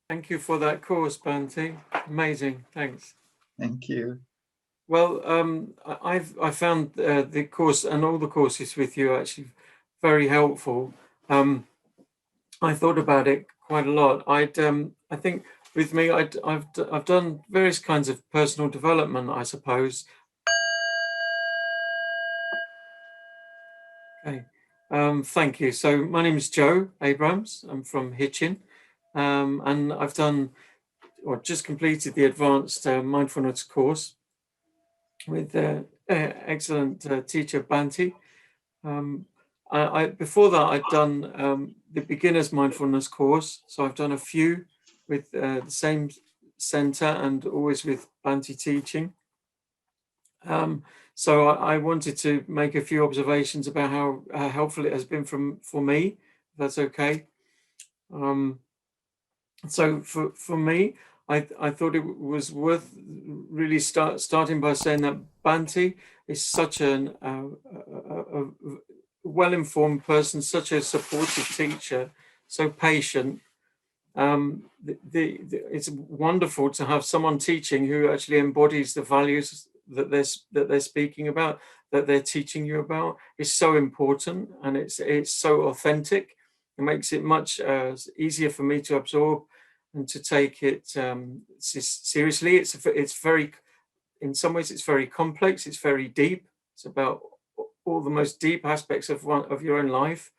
Thank you for that course, Bhante. Amazing, thanks. Thank you. Well, I found the course and all the courses with you actually very helpful. I thought about it quite a lot. I think with me, I've done various kinds of personal development, I suppose. Okay, thank you. So my name is Joe Abrams. I'm from Hitchin, and I've done or just completed the advanced mindfulness course with excellent teacher Bhante. Um, before that, I'd done the beginner's mindfulness course, so I've done a few with the same center and always with Bhante teaching. So I wanted to make a few observations about how helpful it has been for me, if that's okay. So for me, I thought it was worth really starting by saying that Bhante is such a well-informed person, such a supportive teacher, so patient. It's wonderful to have someone teaching who actually embodies the values that they're speaking about, that they're teaching you about. Is so important, and it's so authentic. It makes it much easier for me to absorb and to take it seriously. It's very, in some ways, it's very complex. It's very deep. It's about all the most deep aspects of your own life.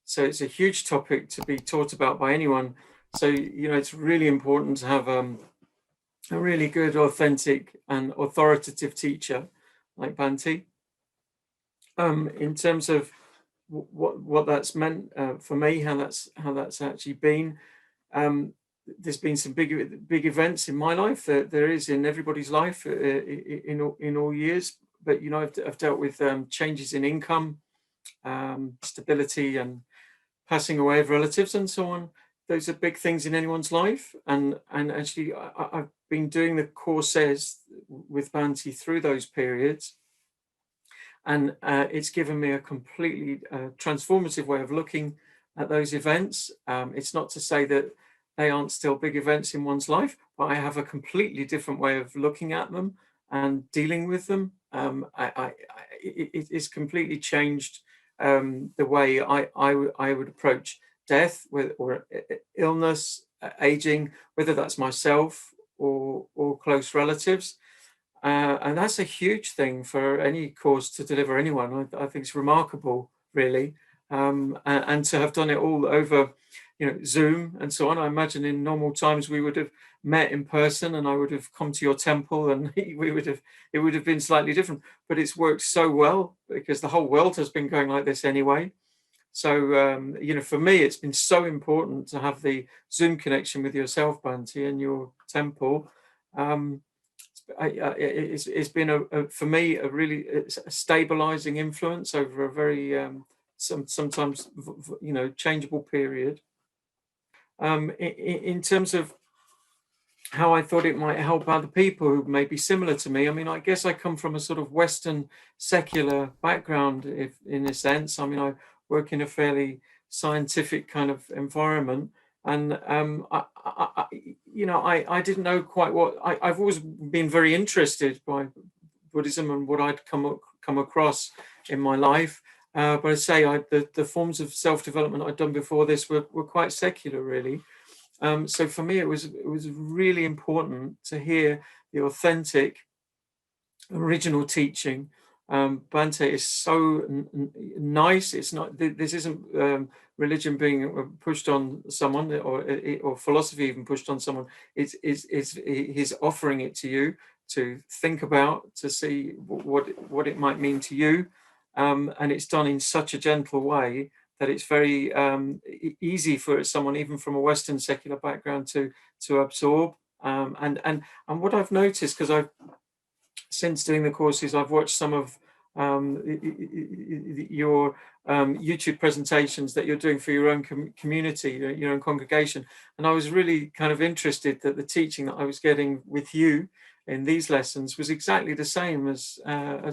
So it's a huge topic to be taught about by anyone. So, it's really important to have a really good, authentic and authoritative teacher like Bhante. In terms of what that's meant for me, how that's actually been, there's been some big events in my life. There is in everybody's life in all years. But I've dealt with changes in income, stability, and passing away of relatives and so on. Those are big things in anyone's life, and actually I've been doing the courses with Bhante through those periods, and it's given me a completely transformative way of looking at those events. It's not to say that they aren't still big events in one's life, but I have a completely different way of looking at them and dealing with them. It's completely changed the way I would approach death or illness, aging, whether that's myself or close relatives. And that's a huge thing for any course to deliver anyone. I think it's remarkable, really. And to have done it all over, Zoom and so on. I imagine in normal times we would have met in person, and I would have come to your temple, and it would have been slightly different. But it's worked so well because the whole world has been going like this anyway. So for me, it's been so important to have the Zoom connection with yourself, Bhante, and your temple. It's been for me a really stabilizing influence over a very sometimes changeable period. In terms of how I thought it might help other people who may be similar to me. I mean, I guess I come from a sort of Western secular background, if in a sense. I mean, I work in a fairly scientific kind of environment, and I didn't know quite what I've always been very interested by Buddhism and what I'd come across in my life. But I say the forms of self-development I'd done before this were quite secular, really. So for me, it was really important to hear the authentic, original teaching. Bhante is so nice. It's not. This isn't religion being pushed on someone, or philosophy even pushed on someone. He's offering it to you to think about, to see what it might mean to you, and it's done in such a gentle way that it's very easy for someone, even from a Western secular background, to absorb. And what I've noticed, because I've since doing the courses, I've watched some of your YouTube presentations that you're doing for your own community, your own congregation, and I was really kind of interested that the teaching that I was getting with you in these lessons was exactly the same as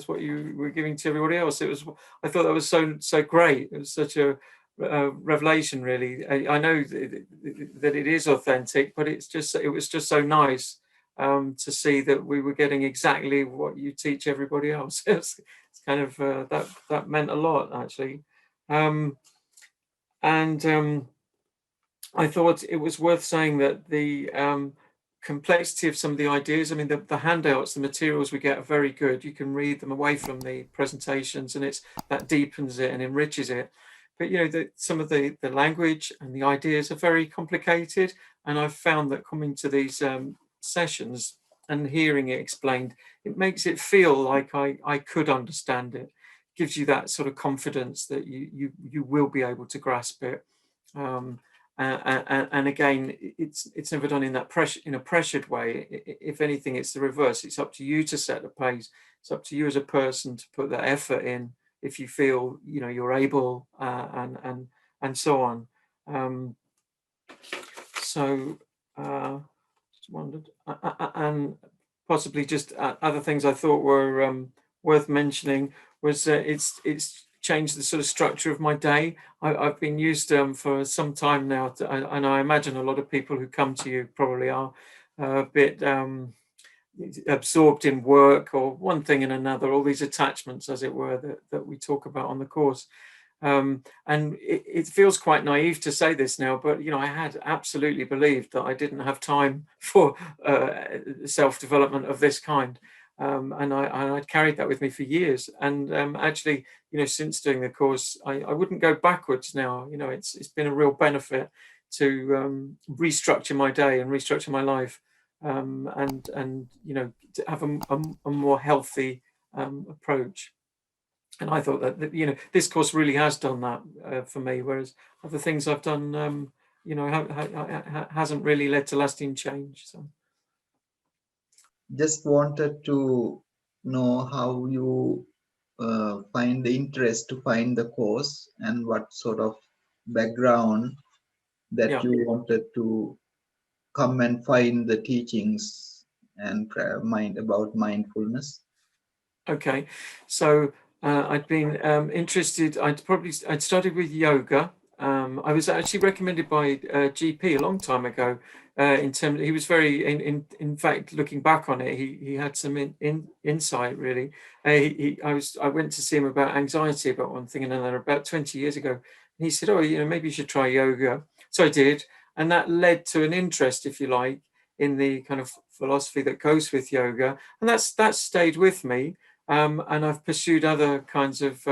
what you were giving to everybody else. I thought that was so great. It was such a revelation, really. I know that it is authentic, but it was just so nice to see that we were getting exactly what you teach everybody else. It's kind of that meant a lot, actually. And I thought it was worth saying that the complexity of some of the ideas, I mean, the handouts, the materials we get are very good. You can read them away from the presentations, and that deepens it and enriches it. But, some of the language and the ideas are very complicated. And I've found that coming to these sessions and hearing it explained, it makes it feel like I could understand it. Gives you that sort of confidence that you will be able to grasp it. And again, it's never done in a pressured way. If anything, it's the reverse. It's up to you to set the pace. It's up to you as a person to put that effort in if you feel you're able, and so on. So just wondered, and possibly just other things I thought were worth mentioning was it's changed the sort of structure of my day. I've been used for some time now, and I imagine a lot of people who come to you probably are a bit absorbed in work or one thing and another, all these attachments, as it were, that we talk about on the course. And it feels quite naive to say this now, but I had absolutely believed that I didn't have time for self-development of this kind. And I'd carried that with me for years. And actually, since doing the course, I wouldn't go backwards now. It's been a real benefit to restructure my day and restructure my life, and to have a more healthy approach. And I thought that this course really has done that for me, whereas other things I've done, hasn't really led to lasting change. So. Just wanted to know how you find the interest to find the course and what sort of background that you wanted to come and find the teachings and mind about mindfulness. Okay, so I'd been interested. I'd started with yoga. I was actually recommended by a GP a long time ago. He was very in fact, looking back on it, he had some insight, really. I went to see him about anxiety, about one thing and another, about 20 years ago. And he said, "Oh, maybe you should try yoga." So I did, and that led to an interest, if you like, in the kind of philosophy that goes with yoga, and that's stayed with me. And I've pursued other kinds of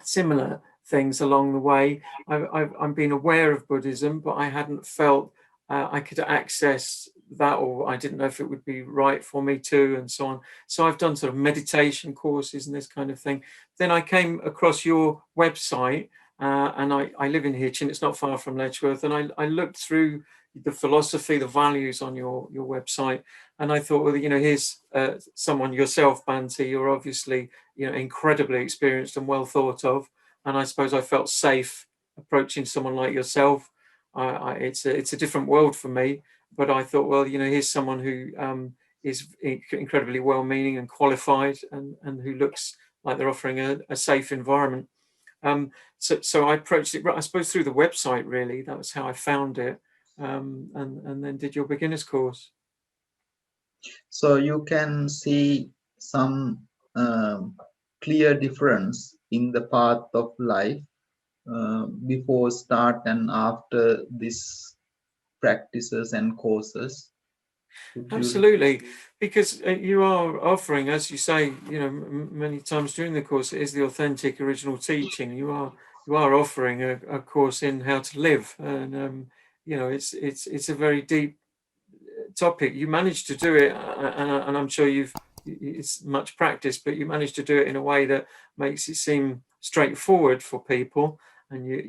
similar things along the way. I've been aware of Buddhism, but I hadn't felt I could access that, or I didn't know if it would be right for me too, and so on. So I've done sort of meditation courses and this kind of thing. Then I came across your website, and I live in Hitchin. It's not far from Letchworth, and I looked through the philosophy, the values on your website, and I thought, well, here's someone, yourself, Bhante. You're obviously incredibly experienced and well thought of, and I suppose I felt safe approaching someone like yourself. It's a different world for me, but I thought, well, here's someone who is incredibly well-meaning and qualified, and who looks like they're offering a safe environment. So I approached it, I suppose, through the website, really. That was how I found it, and then did your beginner's course. So you can see some clear difference in the path of life before start and after this practices and courses. Absolutely, because you are offering, as you say, many times during the course, it is the authentic original teaching. You are offering a course in how to live, and it's a very deep topic. You managed to do it, and I'm sure it's much practice, but you managed to do it in a way that makes it seem straightforward for people, and you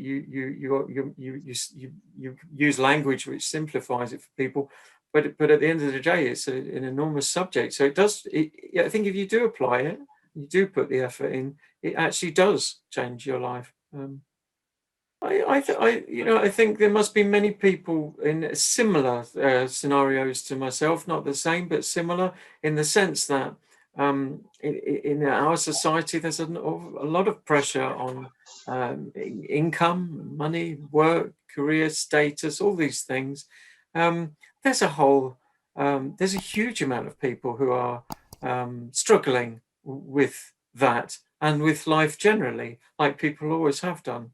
use language which simplifies it for people. But at the end of the day, it's an enormous subject. So I think if you do apply it, you do put the effort in, it actually does change your life. I think there must be many people in similar scenarios to myself, not the same, but similar, in the sense that in our society, there's a lot of pressure on income, money, work, career status, all these things. There's a huge amount of people who are struggling with that and with life generally, like people always have done,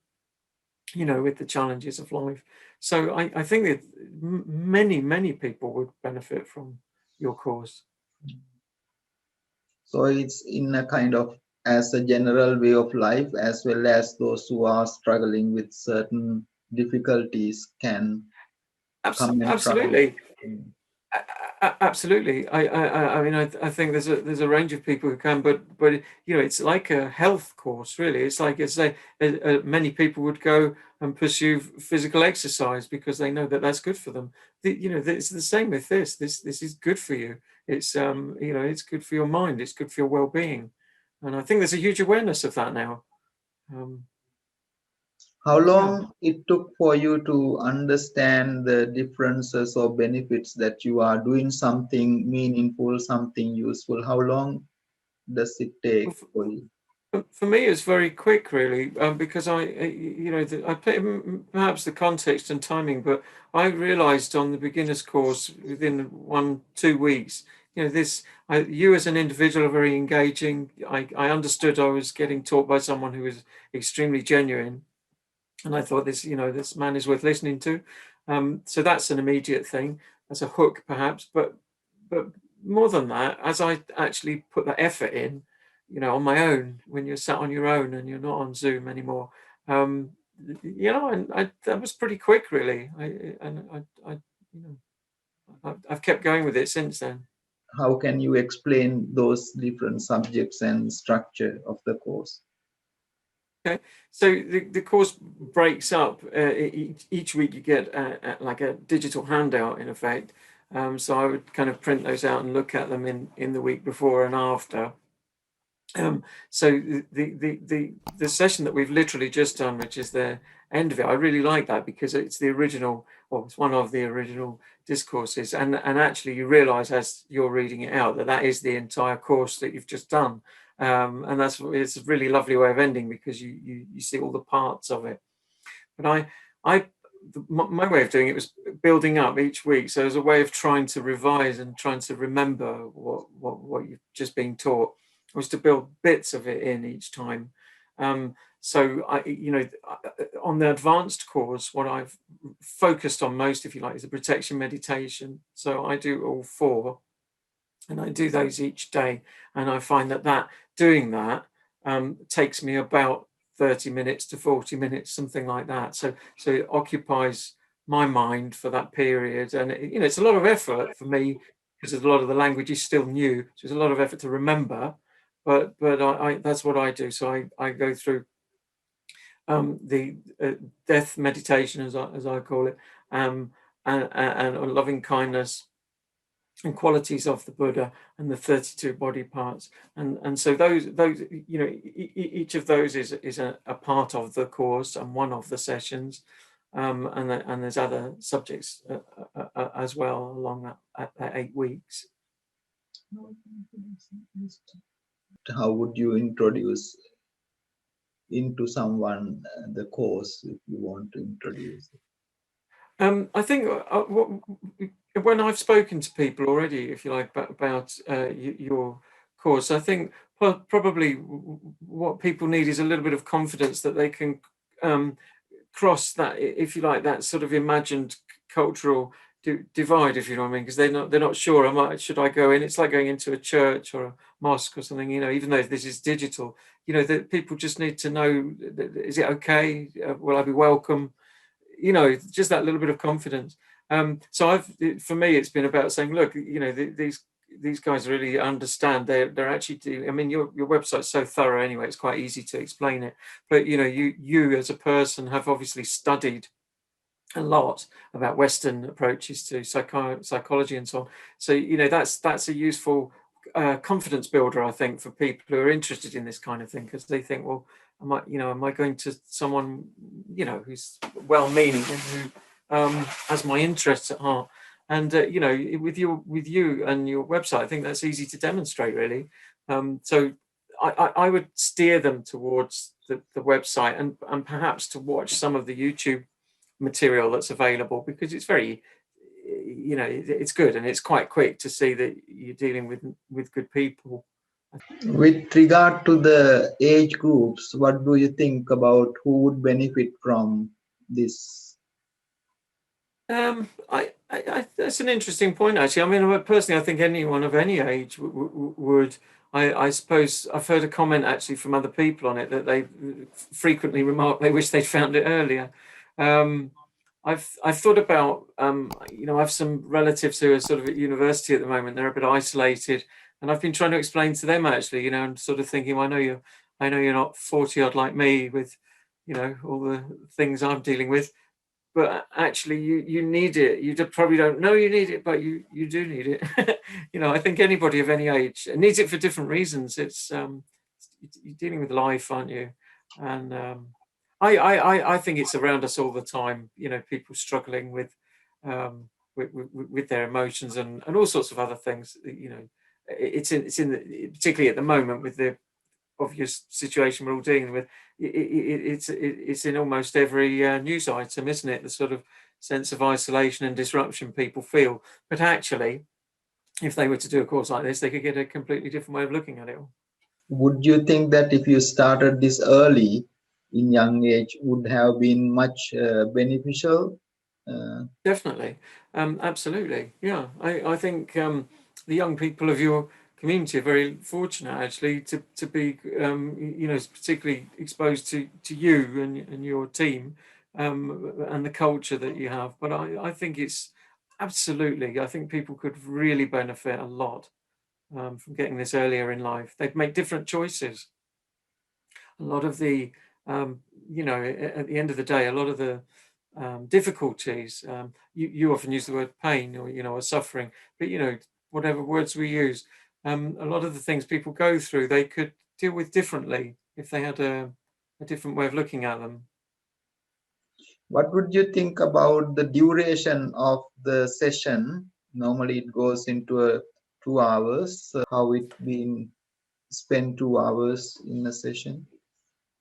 with the challenges of life. So I think that many people would benefit from your course. So it's in a kind of as a general way of life, as well as those who are struggling with certain difficulties can come and try. Absolutely. Absolutely. I mean, I think there's a range of people who can, but it's like a health course, really. It's like many people would go and pursue physical exercise because they know that that's good for them. It's the same with this. This is good for you. It's it's good for your mind. It's good for your well-being, and I think there's a huge awareness of that now. How Yeah. long it took for you to understand the differences or benefits that you are doing something meaningful, something useful? How long does it take for you? For me, it's very quick, really, because I put perhaps the context and timing, but I realised on the beginner's course within 1-2 weeks, you as an individual are very engaging. I understood I was getting taught by someone who was extremely genuine, and I thought this man is worth listening to. So that's an immediate thing. That's a hook, perhaps, but more than that, as I actually put that effort in, on my own, when you're sat on your own and you're not on Zoom anymore, and that was pretty quick, really. I've kept going with it since then. How can you explain those different subjects and structure of the course? Okay, so the course breaks up. Each week you get like a digital handout, in effect. So I would kind of print those out and look at them in the week before and after. So the session that we've literally just done, which is the end of it, I really like that because it's the original, or it's one of the original discourses, and actually you realise as you're reading it out that is the entire course that you've just done, and it's a really lovely way of ending because you see all the parts of it. But my way of doing it was building up each week, so as a way of trying to revise and trying to remember what you've just been taught, was to build bits of it in each time. So on the advanced course, what I've focused on most, if you like, is the protection meditation. So I do all 4, and I do those each day, and I find that doing that takes me about 30 minutes to 40 minutes, something like that. So it occupies my mind for that period, and it's a lot of effort for me because a lot of the language is still new, so it's a lot of effort to remember. But I that's what I do. So I go through the death meditation, as I call it, and loving kindness and qualities of the Buddha and the 32 body parts, and so those each of those is a part of the course and one of the sessions, and there's other subjects as well along that 8 weeks. How would you introduce into someone the course if you want to introduce it? I think when I've spoken to people already, if you like, about your course, I think probably what people need is a little bit of confidence that they can cross that, if you like, that sort of imagined cultural divide, if you know what I mean, because they're not sure. Should I go in? It's like going into a church or a mosque or something. Even though this is digital, that people just need to know: is it okay? Will I be welcome? Just that little bit of confidence. So for me, it's been about saying, look, these guys really understand. They're actually. I mean, your website's so thorough anyway. It's quite easy to explain it. But you as a person have obviously studied a lot about Western approaches to psychology and so on. So that's a useful confidence builder, I think, for people who are interested in this kind of thing, because they think, well, am I going to someone who's well-meaning and who has my interests at heart? And with you and your website, I think that's easy to demonstrate, really. So I would steer them towards the website and perhaps to watch some of the YouTube material that's available, because it's very, it's good and it's quite quick to see that you're dealing with good people. With regard to the age groups, what do you think about who would benefit from this? That's an interesting point, actually. I mean, personally, I think anyone of any age would. I suppose I've heard a comment actually from other people on it that they frequently remark they wish they'd found it earlier. I've thought about, I have some relatives who are sort of at university at the moment. They're a bit isolated, and I've been trying to explain to them actually, and sort of thinking, well, I know you're not 40 odd like me with, all the things I'm dealing with. But actually, you need it. You probably don't know you need it, but you do need it. I think anybody of any age needs it for different reasons. It's you're dealing with life, aren't you? And I think it's around us all the time. People struggling with their emotions and all sorts of other things. It's in particularly at the moment with the obvious situation we're all dealing with. It's in almost every news item, isn't it? The sort of sense of isolation and disruption people feel. But actually, if they were to do a course like this, they could get a completely different way of looking at it all. Would you think that if you started this early in young age would have been much beneficial? Definitely, absolutely, yeah. I think the young people of your community are very fortunate actually to be particularly exposed to you and your team, and the culture that you have. But I think it's absolutely, I think people could really benefit a lot from getting this earlier in life. They'd make different choices. A lot of the at the end of the day, a lot of the difficulties, you often use the word pain or suffering, but whatever words we use, a lot of the things people go through they could deal with differently if they had a different way of looking at them. What would you think about the duration of the session? Normally it goes into 2 hours. How it been spent 2 hours in a session?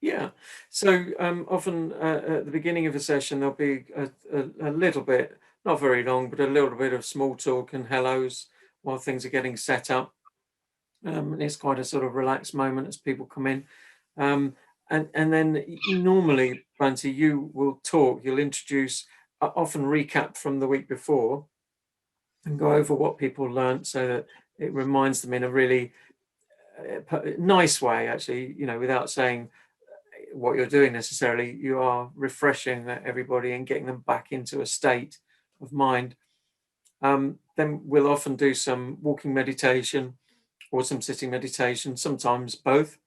Yeah, so often at the beginning of a session there'll be a little bit, not very long, but a little bit of small talk and hellos while things are getting set up. And it's quite a sort of relaxed moment as people come in. And then normally, Bhante, you will talk, you'll introduce, often recap from the week before and go over what people learned so that it reminds them in a really nice way, actually, without saying what you're doing necessarily. You are refreshing everybody and getting them back into a state of mind. Then we'll often do some walking meditation or some sitting meditation, sometimes both.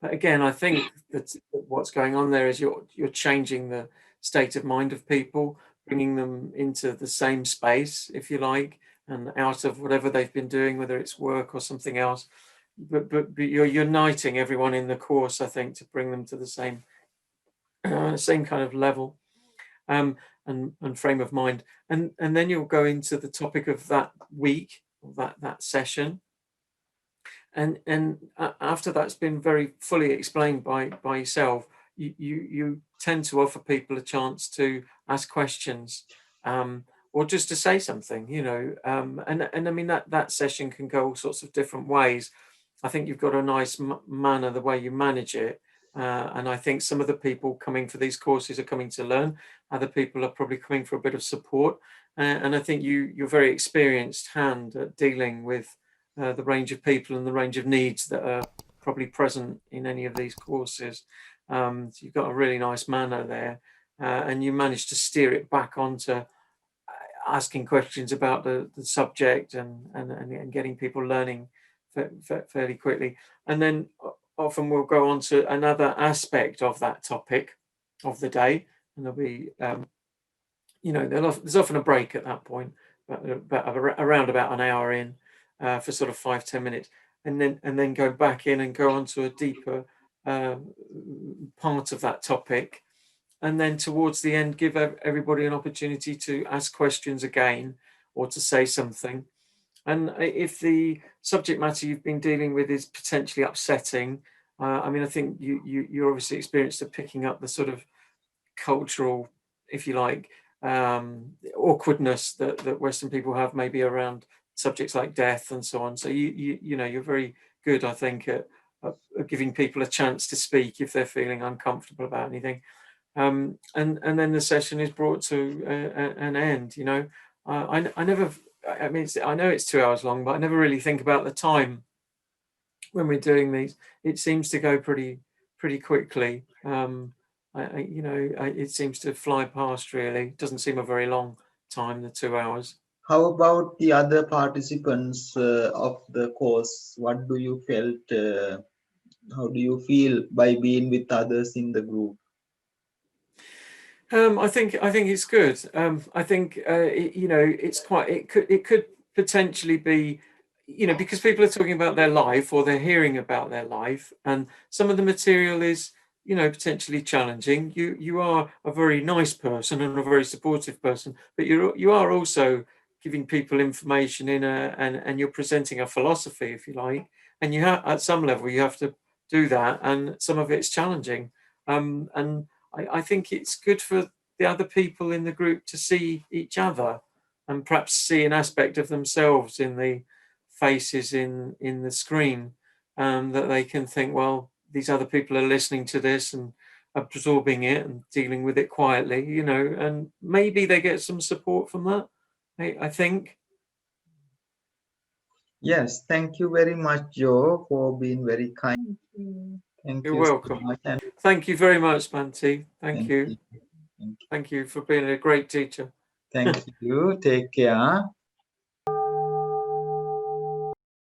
But again, I think that what's going on there is you're changing the state of mind of people, bringing them into the same space, if you like, and out of whatever they've been doing, whether it's work or something else. But you're uniting everyone in the course, I think, to bring them to the same same kind of level and frame of mind. And then you'll go into the topic of that week, or that session. And after that's been very fully explained by yourself, you tend to offer people a chance to ask questions, or just to say something, and I mean that session can go all sorts of different ways. I think you've got a nice manner the way you manage it, and I think some of the people coming for these courses are coming to learn. Other people are probably coming for a bit of support, and I think you're very experienced hand at dealing with the range of people and the range of needs that are probably present in any of these courses. So you've got a really nice manner there, and you manage to steer it back onto asking questions about the subject and getting people learning fairly quickly. And then often we'll go on to another aspect of that topic of the day, and there'll be there's often a break at that point, but around about an hour in, for sort of 5-10 minutes, and then go back in and go on to a deeper part of that topic, and then towards the end give everybody an opportunity to ask questions again or to say something. And if the subject matter you've been dealing with is potentially upsetting, I mean, I think you're obviously experienced at picking up the sort of cultural, if you like, awkwardness that Western people have maybe around subjects like death and so on. So you know, you're very good, I think, at giving people a chance to speak if they're feeling uncomfortable about anything. And then the session is brought to an end. You know, I never. I mean, I know it's 2 hours long, but I never really think about the time when we're doing these. It seems to go pretty quickly. You know, it seems to fly past. Really, it doesn't seem a very long time. The 2 hours. How about the other participants of the course? What do you felt? How do you feel by being with others in the group? I think it's good. I think you know, it's quite. It could potentially be, you know, because people are talking about their life or they're hearing about their life, and some of the material is, you know, potentially challenging. You are a very nice person and a very supportive person, but you are also giving people information in and you're presenting a philosophy, if you like, and you have, at some level you have to do that, and some of it's challenging. And I think it's good for the other people in the group to see each other and perhaps see an aspect of themselves in the faces in the screen, that they can think, well, these other people are listening to this and absorbing it and dealing with it quietly, you know, and maybe they get some support from that, I think. Yes, thank you very much, Joe, for being very kind. Thank You're you so welcome. much. And Thank you very much, Bhante. Thank thank you. you. Thank you. Thank you for being a great teacher. Thank you. Take care.